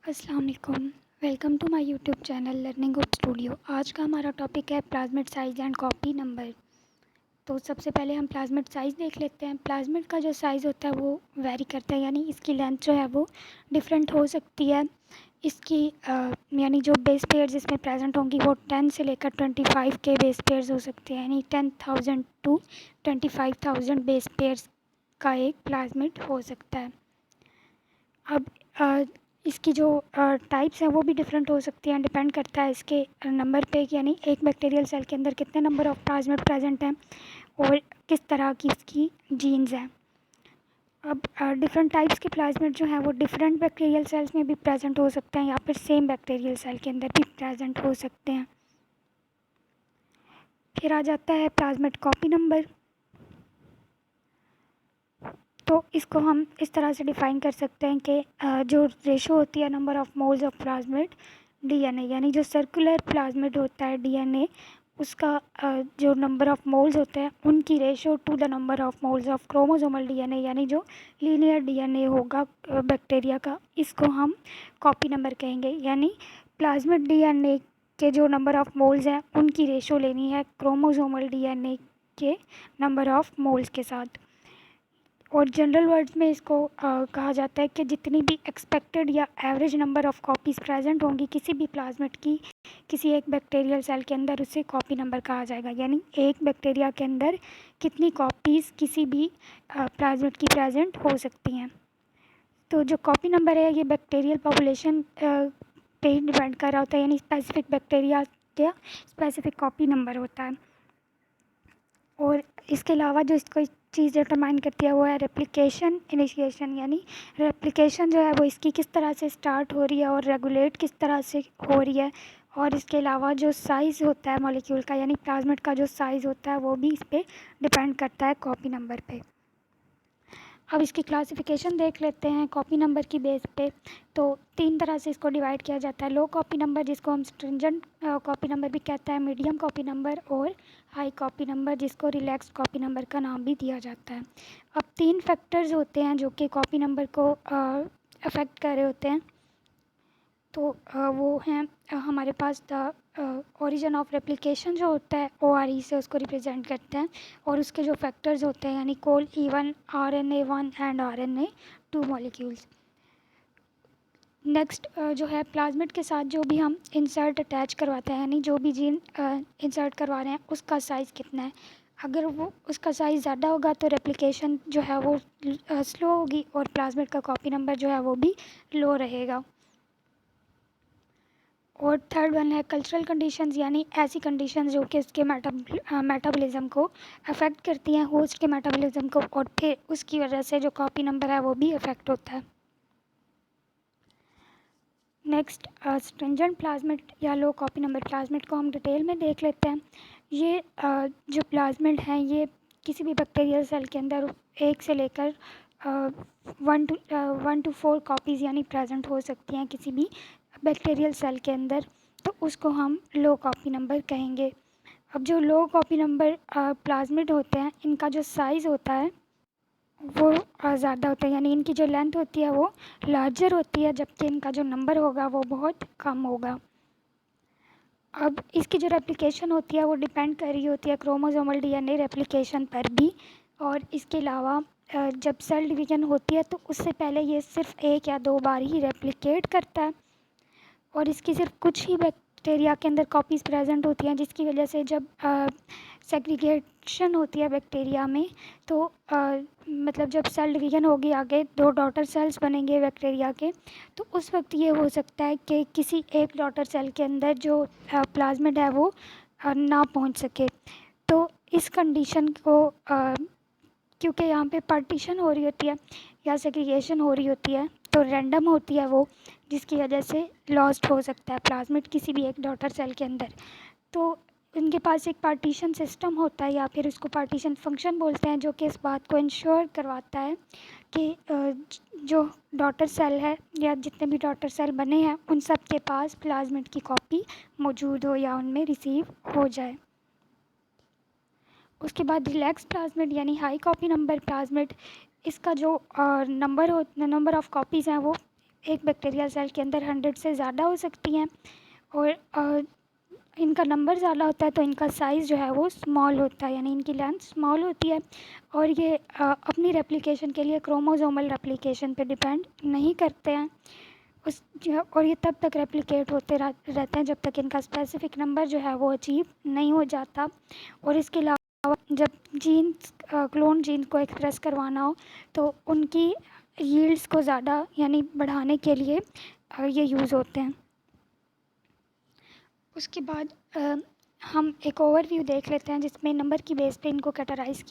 अस्सलाम वालेकुम। Welcome to my YouTube channel learning good studio. आज का हमारा टॉपिक है plasmid size and copy number. तो सबसे पहले हम प्लाज्मिड साइज़ देख लेते हैं। प्लाज्मिड का जो साइज़ होता है वो वेरी करता है, यानी इसकी लेंथ जो है वो डिफरेंट हो सकती है। इसकी यानी जो बेस पेयर्स इसमें प्रेजेंट होंगी वो 10 से लेकर 25 के बेस पेयर्स हो सकते हैं, यानी 10,000 टू 25,000 बेस पेयर्स का एक प्लाज्मिड हो सकता है। अब इसकी जो टाइप्स हैं वो भी डिफरेंट हो सकती हैं, डिपेंड करता है इसके नंबर पे, यानी एक बैक्टीरियल सेल के अंदर कितने नंबर ऑफ प्लाज्मिड प्रेजेंट हैं और किस तरह की इसकी जीन्स हैं। अब डिफरेंट टाइप्स के प्लाज्मिड जो हैं वो डिफरेंट बैक्टीरियल सेल्स में भी प्रेजेंट हो सकते हैं या फिर सेम बैक्टीरियल सेल के अंदर भी प्रेजेंट हो सकते हैं। फिर आ जाता है प्लाज्मिड कॉपी नंबर। तो इसको हम इस तरह से डिफ़ाइन कर सकते हैं कि जो रेशो होती है number of moles of plasmid DNA, यानी जो सर्कुलर प्लाज्मिड होता है डीएनए, उसका जो नंबर ऑफ़ मोल्स होते हैं उनकी ratio two the number of moles of chromosomal DNA, यानी जो लीनियर डीएनए होगा बैक्टीरिया का, इसको हम कॉपी नंबर कहेंगे। यानी प्लाज्मिड डीएनए के जो नंबर ऑफ़ मोल्स हैं उनकी रेशो लेनी है क्रोमोसोमल डीएनए के नंबर ऑफ़ मोल्स के साथ। और जनरल वर्ड्स में इसको कहा जाता है कि जितनी भी एक्सपेक्टेड या average number of copies present होंगी किसी भी प्लाज्मिड की किसी एक बैक्टीरियल सेल के अंदर, उसे कॉपी नंबर कहा जाएगा। यानी एक बैक्टीरिया के अंदर कितनी कॉपीज़ किसी भी प्लाज्मिड की प्रेजेंट हो सकती हैं। तो जो कॉपी नंबर है ये बैक्टीरियल पॉपुलेशन पे ही डिपेंड कर रहा होता है, यानी स्पेसिफिक बैक्टीरिया का स्पेसिफिक कॉपी नंबर होता है। और इसके अलावा जो इसको चीज़ डिटरमाइन करती है वो है रेप्लिकेशन इनिशिएशन, यानी रेप्लिकेशन जो है वो इसकी किस तरह से स्टार्ट हो रही है और रेगुलेट किस तरह से हो रही है। और इसके अलावा जो साइज़ होता है मॉलिक्यूल का, यानी प्लाज्मिड का जो साइज़ होता है वो भी इस पर डिपेंड करता है कॉपी नंबर पे। अब इसकी क्लासिफिकेशन देख लेते हैं कॉपी नंबर की बेस पे। तो 3 तरह से इसको डिवाइड किया जाता है। लो कॉपी नंबर, जिसको हम स्ट्रिंजेंट कॉपी नंबर भी कहते हैं, मीडियम कॉपी नंबर और हाई कॉपी नंबर, जिसको रिलैक्स कॉपी नंबर का नाम भी दिया जाता है। अब 3 फैक्टर्स होते हैं जो कि कॉपी नंबर को अफेक्ट कर रहे होते हैं। तो वो हैं हमारे पास द ओरिजिन ऑफ रेप्लिकेशन जो होता है ORE से उसको रिप्रेजेंट करते हैं, और उसके जो फैक्टर्स होते हैं यानी कोल E1, RNA1 and RNA2 molecules. Next जो है प्लाज्मिड के साथ जो भी हम इंसर्ट अटैच करवाते हैं, यानी जो भी जीन इंसर्ट करवा रहे हैं उसका साइज़ कितना है। अगर वो उसका साइज़ ज़्यादा होगा तो रेप्लिकेशन जो है वो स्लो होगी और प्लाज्मिड का कॉपी नंबर जो है वो भी लो रहेगा। और थर्ड वन है कल्चरल कंडीशंस, यानी ऐसी कंडीशंस जो कि उसके मेटाबॉलिज्म को अफेक्ट करती हैं, होस्ट के मेटाबॉलिज्म को, और फिर उसकी वजह से जो कॉपी नंबर है वो भी अफेक्ट होता है। नेक्स्ट स्ट्रिंजेंट प्लाज्मिड या लो कॉपी नंबर प्लाज्मिड को हम डिटेल में देख लेते हैं। ये जो प्लाज्मिड हैं ये किसी भी बैक्टीरियल सेल के अंदर 1 से लेकर 1 to 4 कॉपीज़ यानी प्रेजेंट हो सकती हैं किसी भी बैक्टीरियल सेल के अंदर, तो उसको हम लो कॉपी नंबर कहेंगे। अब जो लो कॉपी नंबर प्लाज्मिड होते हैं इनका जो साइज़ होता है वो ज़्यादा होता है, यानी इनकी जो लेंथ होती है वो लार्जर होती है, जबकि इनका जो नंबर होगा वो बहुत कम होगा। अब इसकी जो रेप्लिकेशन होती है वो डिपेंड कर रही होती है क्रोमोसोमल डीएनए रेप्लिकेशन पर भी। और इसके अलावा जब सेल डिवीज़न होती है तो उससे पहले ये सिर्फ 1 या 2 बार ही रेप्लिकेट करता है, और इसकी सिर्फ कुछ ही बैक्टीरिया के अंदर कॉपीज़ प्रेजेंट होती हैं, जिसकी वजह से जब सेग्रीगेशन होती है बैक्टीरिया में तो मतलब जब सेल डिवीज़न होगी आगे 2 डॉटर सेल्स बनेंगे बैक्टीरिया के, तो उस वक्त ये हो सकता है कि किसी एक डॉटर सेल के अंदर जो प्लाज्मिड है वो ना पहुंच सके। तो इस कंडीशन को क्योंकि यहाँ पे पार्टीशन हो रही होती है या सेग्रीगेशन हो रही होती है तो रैंडम होती है वो, जिसकी वजह से लॉस्ट हो सकता है प्लाज्मिड किसी भी एक डॉटर सेल के अंदर। तो उनके पास एक पार्टीशन सिस्टम होता है या फिर उसको पार्टीशन फंक्शन बोलते हैं, जो कि इस बात को इंश्योर करवाता है कि जो डॉटर सेल है या जितने भी डॉटर सेल बने हैं उन सब के पास प्लाज्मिड की कॉपी मौजूद हो या उनमें रिसीव हो जाए। उसके बाद रिलैक्स प्लाज्मिड यानी हाई कॉपी नंबर प्लाज्मिड, इसका जो नंबर ऑफ़ कॉपीज़ हैं वो एक बैक्टीरियल सेल के अंदर 100 से ज़्यादा हो सकती हैं, और इनका नंबर ज़्यादा होता है तो इनका साइज़ जो है वो स्मॉल होता है, यानी इनकी लेंथ स्मॉल होती है, और ये अपनी रेप्लिकेशन के लिए क्रोमोसोमल रेप्लिकेशन पे डिपेंड नहीं करते हैं। और ये तब तक रेप्लिकेट होते रहते हैं जब तक इनका स्पेसिफिक नंबर जो है वो अचीव नहीं हो जाता। और इसके अलावा जब जीन्स क्लोन जीन्स को एक्सप्रेस करवाना हो तो उनकी यील्ड्स को ज़्यादा यानी बढ़ाने के लिए ये यूज़ होते हैं। उसके बाद हम एक ओवरव्यू देख लेते हैं जिसमें नंबर की बेस पे इनको कैटेगराइज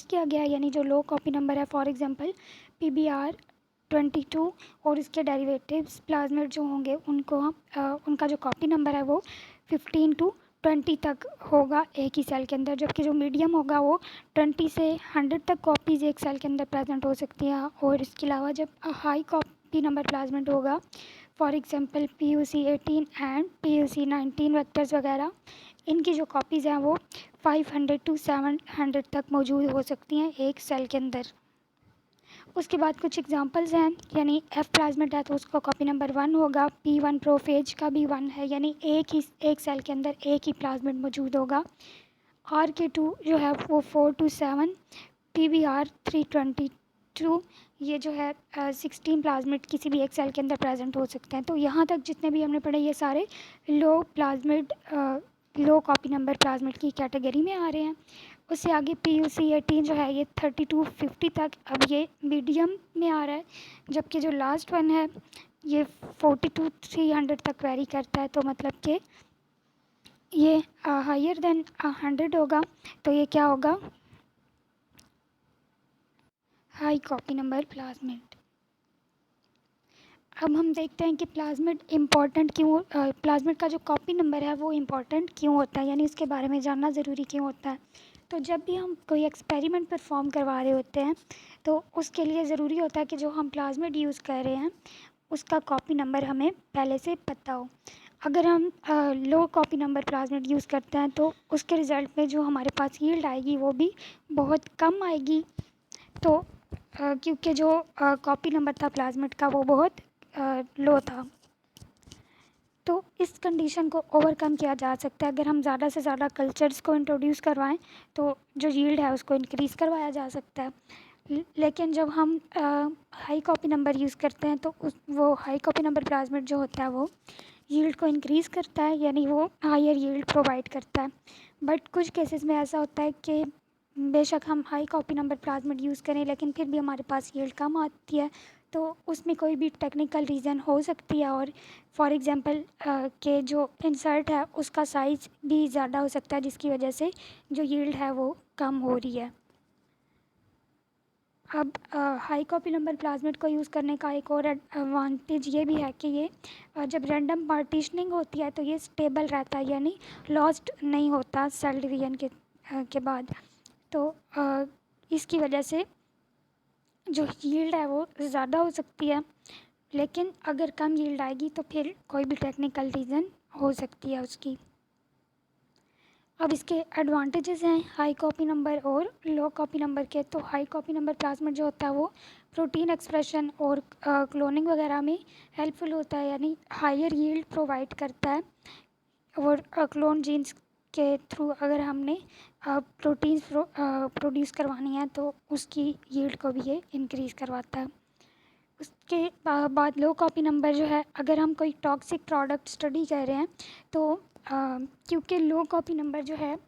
किया गया है, यानी जो लो कॉपी नंबर है, फॉर एग्जांपल PBR22 और इसके डेरिवेटिव्स प्लाज्मिड जो होंगे उनको उनका जो कॉपी नंबर है वो 15 to 20 तक होगा एक ही सेल के अंदर, जबकि जो मीडियम होगा वो 20 से 100 तक कॉपीज़ एक सेल के अंदर प्रेजेंट हो सकती हैं। और इसके अलावा जब हाई कॉपी नंबर प्लाज्मिड होगा, for example PUC18 and PUC19 vectors वगैरह, इनकी जो कॉपीज़ हैं वो 500 to 700 तक मौजूद हो सकती हैं एक सेल के अंदर। उसके बाद कुछ एग्जांपल्स हैं, यानी F प्लाज्मिड है तो उसका कॉपी नंबर 1 होगा, P1 प्रोफेज का भी 1 है, यानी एक सेल के अंदर एक ही प्लाज्मिड मौजूद होगा। RK2 जो है वो 4 to 7, PBR322 ये जो है 16 प्लाज्मिड किसी भी एक सेल के अंदर प्रेजेंट हो सकते हैं। तो यहाँ तक जितने भी हमने पढ़े ये सारे लो कॉपी नंबर प्लाज्मिड की कैटेगरी में आ रहे हैं। उससे आगे PUC18 जो है ये 30 to 50 तक अब ये मीडियम में आ रहा है, जबकि जो लास्ट वन है ये 40 to 300 तक वेरी करता है। तो मतलब कि ये हायर देन 100 होगा, तो ये क्या होगा, हाई कॉपी नंबर प्लाज्मिड। अब हम देखते हैं कि प्लाज्मिड इम्पॉर्टेंट क्यों, प्लाज्मिड का जो कॉपी नंबर है वो इम्पॉर्टेंट क्यों होता है, यानी इसके बारे में जानना ज़रूरी क्यों होता है। तो जब भी हम कोई एक्सपेरिमेंट परफॉर्म करवा रहे होते हैं तो उसके लिए ज़रूरी होता है कि जो हम प्लाज्मिड यूज़ कर रहे हैं उसका कॉपी नंबर हमें पहले से पता हो। अगर हम लो कॉपी नंबर प्लाज्मिड यूज़ करते हैं तो उसके रिज़ल्ट में जो हमारे पास यील्ड आएगी वो भी बहुत कम आएगी। तो क्योंकि जो कॉपी नंबर था प्लाज्मिड का वो बहुत लो था। तो इस कंडीशन को ओवरकम किया जा सकता है अगर हम ज़्यादा से ज़्यादा कल्चर्स को इंट्रोड्यूस करवाएं, तो जो यील्ड है उसको इंक्रीज़ करवाया जा सकता है। लेकिन जब हम हाई कॉपी नंबर यूज़ करते हैं तो वो हाई कॉपी नंबर प्लाज्मिड जो होता है वो यील्ड को इंक्रीज़ करता है, यानी वो हायर यील्ड प्रोवाइड करता है। बट कुछ केसेस में ऐसा होता है कि बेशक हम high copy number plasmid use करें लेकिन फिर भी हमारे पास यील्ड कम आती है, तो उसमें कोई भी टेक्निकल रीज़न हो सकती है। और फॉर एग्जांपल के जो इंसर्ट है उसका साइज़ भी ज़्यादा हो सकता है जिसकी वजह से जो यील्ड है वो कम हो रही है। अब हाई कॉपी नंबर प्लाज्मिड को यूज़ करने का एक और एडवांटेज ये भी है कि ये जब रैंडम पार्टीशनिंग होती है तो ये स्टेबल रहता है, यानी लॉस्ट नहीं होता सेल डिवीजन के बाद। तो इसकी वजह से जो यील्ड है वो ज़्यादा हो सकती है, लेकिन अगर कम यील्ड आएगी तो फिर कोई भी टेक्निकल रीज़न हो सकती है उसकी। अब इसके एडवांटेजेस हैं हाई कॉपी नंबर और लो कॉपी नंबर के। तो हाई कॉपी नंबर प्लाज्मिड जो होता है वो प्रोटीन एक्सप्रेशन और क्लोनिंग वगैरह में हेल्पफुल होता है, यानी हायर यील्ड प्रोवाइड करता है। और क्लोन जीन्स के थ्रू अगर हमने प्रोटीन्स प्रोड्यूस करवानी है तो उसकी यील्ड को भी ये इंक्रीज़ करवाता है। उसके बाद लो कॉपी नंबर जो है, अगर हम कोई टॉक्सिक प्रोडक्ट स्टडी कर रहे हैं तो क्योंकि लो कॉपी नंबर जो है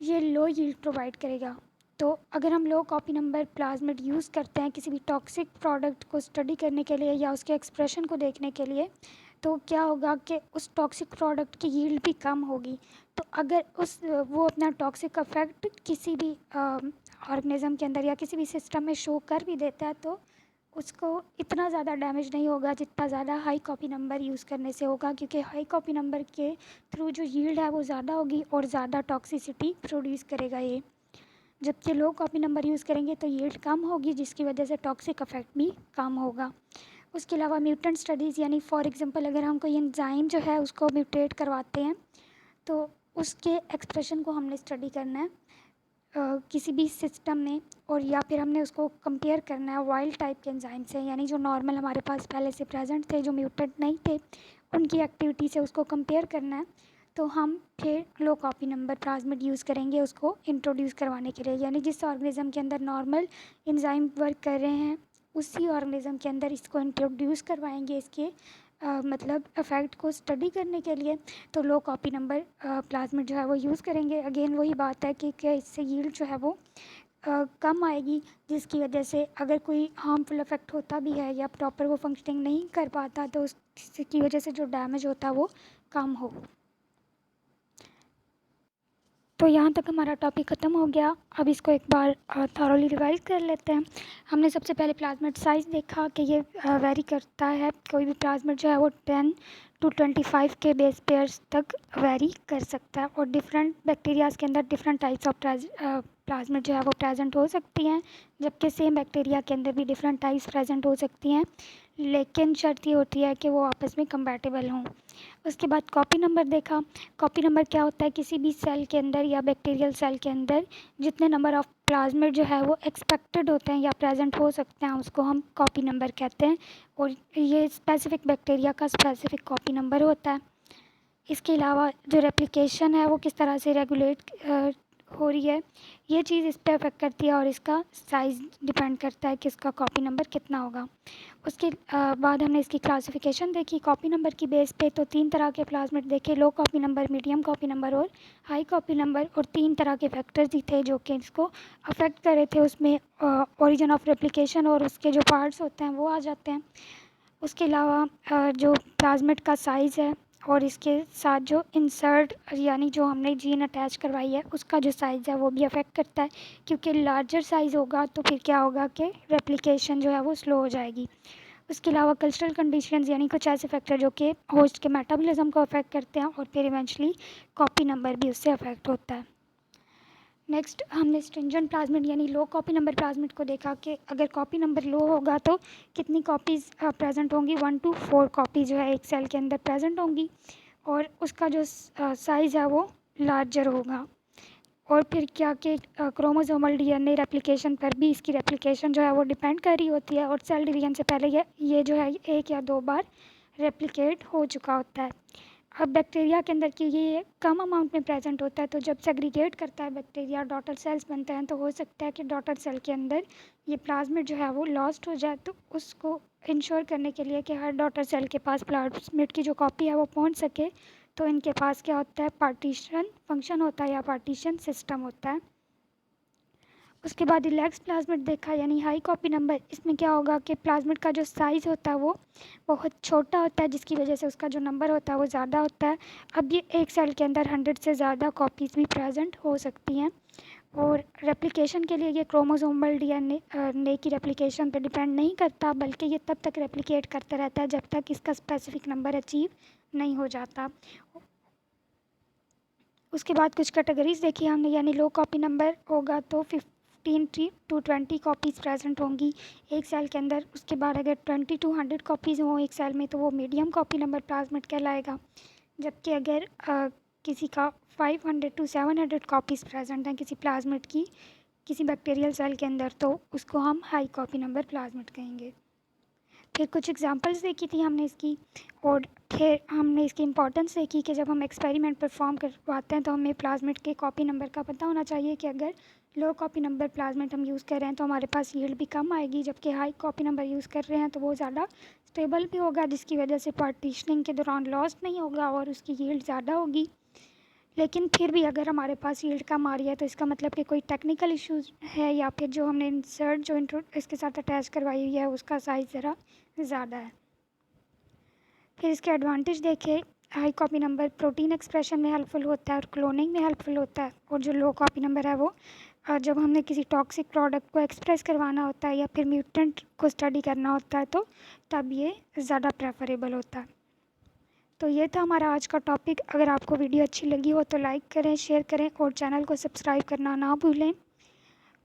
ये लो यील्ड प्रोवाइड करेगा, तो अगर हम लो कॉपी नंबर प्लाज्मिड यूज़ करते हैं किसी भी टॉक्सिक प्रोडक्ट को स्टडी करने के लिए या उसके एक्सप्रेशन को देखने के लिए, तो क्या होगा कि उस टॉक्सिक प्रोडक्ट की यील्ड भी कम होगी। तो अगर वो अपना टॉक्सिक इफेक्ट किसी भी ऑर्गेनिज्म के अंदर या किसी भी सिस्टम में शो कर भी देता है तो उसको इतना ज़्यादा डैमेज नहीं होगा जितना ज़्यादा हाई कॉपी नंबर यूज़ करने से होगा, क्योंकि हाई कॉपी नंबर के थ्रू जो यील्ड है वो ज़्यादा होगी और ज़्यादा टॉक्सिसिटी प्रोड्यूस करेगा ये। जबकि लो कॉपी नंबर यूज़ करेंगे तो यील्ड कम होगी जिसकी वजह से टॉक्सिक इफेक्ट भी कम होगा। उसके अलावा म्यूटेंट स्टडीज़, यानी फॉर एग्जांपल अगर हम कोई एंजाइम जो है उसको म्यूटेट करवाते हैं तो उसके एक्सप्रेशन को हमने स्टडी करना है किसी भी सिस्टम ने और या फिर हमने उसको कंपेयर करना है वाइल्ड टाइप के एंजाइम से, यानी जो नॉर्मल हमारे पास पहले से प्रेजेंट थे, जो म्यूटेंट नहीं थे, उनकी एक्टिविटी से उसको कंपेयर करना है, तो हम फिर लो कॉपी नंबर प्लाज्मिड यूज़ करेंगे उसको इंट्रोड्यूस करवाने के लिए। यानी जिस ऑर्गेनिज़म के अंदर नॉर्मल एंजाइम वर्क कर रहे हैं उसी ऑर्गेनिज़म के अंदर इसको इंट्रोड्यूस करवाएंगे इसके मतलब इफ़ेक्ट को स्टडी करने के लिए। तो लो कॉपी नंबर प्लाज्मिड जो है वो यूज़ करेंगे। अगेन वही बात है कि क्या इससे यील्ड जो है वो कम आएगी, जिसकी वजह से अगर कोई हार्मफुल इफ़ेक्ट होता भी है या प्रॉपर वो फंक्शनिंग नहीं कर पाता तो उसकी वजह से जो डैमेज होता है वो कम हो। तो यहाँ तक हमारा टॉपिक ख़त्म हो गया। अब इसको एक बार थॉरोली रिवाइज कर लेते हैं। हमने सबसे पहले प्लाज्मिड साइज़ देखा कि ये वेरी करता है, कोई भी प्लाज्मिड जो है वो 10 to 25 के बेस पेयर्स तक वेरी कर सकता है। और डिफरेंट बैक्टीरियाज़ के अंदर डिफरेंट टाइप्स ऑफ प्लाज्मिड जो है वो प्रेजेंट हो सकती हैं, जबकि सेम बैक्टीरिया के अंदर भी डिफरेंट टाइप्स प्रेजेंट हो सकती हैं, लेकिन शर्त ये होती है कि वो आपस में कंपैटिबल हों। उसके बाद कॉपी नंबर देखा। कॉपी नंबर क्या होता है, किसी भी सेल के अंदर या बैक्टीरियल सेल के अंदर जितने नंबर ऑफ़ प्लाज्मिड जो है वो एक्सपेक्टेड होते हैं या प्रेजेंट हो सकते हैं उसको हम कॉपी नंबर कहते हैं। और ये स्पेसिफिक बैक्टीरिया का स्पेसिफिक कॉपी नंबर होता है। इसके अलावा जो रेप्लिकेशन है वो किस तरह से रेगुलेट हो रही है, ये चीज़ इस पर अफेक्ट करती है और इसका साइज़ डिपेंड करता है कि इसका कॉपी नंबर कितना होगा। उसके बाद हमने इसकी क्लासिफिकेशन देखी कॉपी नंबर की बेस पे। तो 3 तरह के प्लाज्मिड देखे, low copy number, medium copy number और हाई कॉपी नंबर। और 3 तरह के फैक्टर्स ही थे जो कि इसको अफेक्ट कर रहे थे। उसमें ओरिजिन ऑफ रेप्लिकेशन और उसके जो पार्ट्स होते हैं वो आ जाते हैं। उसके अलावा जो प्लाज्मिड का साइज़ है और इसके साथ जो इंसर्ट यानी जो हमने जीन अटैच करवाई है उसका जो साइज़ है वो भी अफेक्ट करता है, क्योंकि लार्जर साइज़ होगा तो फिर क्या होगा कि रेप्लिकेशन जो है वो स्लो हो जाएगी। उसके अलावा कल्चरल कंडीशंस यानी कुछ ऐसे फैक्टर जो कि होस्ट के मेटाबॉलिज्म को अफेक्ट करते हैं और फिर इवेंचुअली कॉपी नंबर भी उससे अफेक्ट होता है। नेक्स्ट हमने स्ट्रिंजेंट प्लाज्मिड यानी लो कॉपी नंबर प्लाज्मिड को देखा कि अगर कॉपी नंबर लो होगा तो कितनी कॉपीज़ प्रेजेंट होंगी, 1 to 4 कॉपी जो है एक सेल के अंदर प्रेजेंट होंगी और उसका जो साइज़ है वो लार्जर होगा। और फिर क्या कि क्रोमोसोमल डीएनए रेप्लिकेशन पर भी इसकी रेप्लिकेशन जो है वो डिपेंड कर रही होती है और सेल डिवीजन से पहले ये जो है 1 या 2 बार रेप्लिकेट हो चुका होता है। अब बैक्टीरिया के अंदर कि ये कम अमाउंट में प्रेजेंट होता है, तो जब सेग्रीगेट करता है बैक्टीरिया, डॉटर सेल्स बनते हैं, तो हो सकता है कि डॉटर सेल के अंदर ये प्लाज्मिड जो है वो लॉस्ट हो जाए। तो उसको इंश्योर करने के लिए कि हर डॉटर सेल के पास प्लाज्मिड की जो कॉपी है वो पहुंच सके, तो इनके पास क्या होता है, पार्टीशन फंक्शन होता है या पार्टीशन सिस्टम होता है। उसके बाद रिलैक्स प्लाज्मिड देखा यानी हाई कॉपी नंबर। इसमें क्या होगा कि प्लाज्मिड का जो साइज़ होता है वो बहुत छोटा होता है, जिसकी वजह से उसका जो नंबर होता है वो ज़्यादा होता है। अब ये एक सेल के अंदर 100 से ज़्यादा कॉपीज़ भी प्रेजेंट हो सकती हैं। और रेप्लिकेशन के लिए ये क्रोमोसोमल डीएनए की रेप्लिकेशन पर डिपेंड नहीं करता, बल्कि ये तब तक रेप्लिकेट करता रहता है जब तक इसका स्पेसिफिक नंबर अचीव नहीं हो जाता। उसके बाद कुछ कैटेगरीज देखी हमने, यानी लो कॉपी नंबर होगा तो 15 to 20 कॉपीज़ प्रेजेंट होंगी एक सेल के अंदर। उसके बाद अगर 20 to 100 कॉपीज़ हों एक सेल में तो वो मीडियम कॉपी नंबर प्लाज्मिड कहलाएगा। जबकि अगर किसी का 500 to 700 कॉपीज़ प्रेजेंट हैं किसी प्लाज्मिड की किसी बैक्टीरियल सेल के अंदर, तो उसको हम हाई कॉपी नंबर प्लाज्मिड कहेंगे। फिर कुछ एग्जांपल्स देखी थी हमने इसकी, और फिर हमने इसकी इम्पोर्टेंस देखी कि जब हम एक्सपेरिमेंट परफॉर्म करवाते हैं तो हमें प्लाज्मिड के कॉपी नंबर का पता होना चाहिए कि अगर लो कॉपी नंबर प्लाज्मिड हम यूज़ कर रहे हैं तो हमारे पास यील्ड भी कम आएगी, जबकि हाई कॉपी नंबर यूज़ कर रहे हैं तो वो ज़्यादा स्टेबल भी होगा, जिसकी वजह से पार्टीशनिंग के दौरान लॉस्ट नहीं होगा और उसकी यील्ड ज़्यादा होगी। लेकिन फिर भी अगर हमारे पास यील्ड कम आ रही है तो इसका मतलब कि कोई टेक्निकल इश्यूज़ है या फिर जो हमने इंसर्ट जो इसके साथ अटैच करवाई हुई है उसका साइज़ ज़रा ज़्यादा है। फिर इसके एडवांटेज देखे, high copy number protein expression में हेल्पफुल होता है और क्लोनिंग में हेल्पफुल होता है। और जो लो कॉपी नंबर है वो जब हमने किसी टॉक्सिक प्रोडक्ट को एक्सप्रेस करवाना होता है या फिर म्यूटेंट को स्टडी करना होता है तो तब ये ज़्यादा प्रेफरेबल होता है। तो ये था हमारा आज का टॉपिक। अगर आपको वीडियो अच्छी लगी हो तो लाइक करें, शेयर करें और चैनल को सब्सक्राइब करना ना भूलें।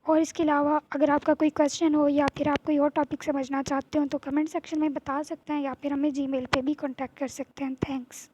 और इसके अलावा अगर आपका कोई क्वेश्चन हो या फिर आप कोई और टॉपिक समझना चाहते हो तो कमेंट सेक्शन में बता सकते हैं या फिर हमें जीमेल पे भी कांटेक्ट कर सकते हैं। थैंक्स।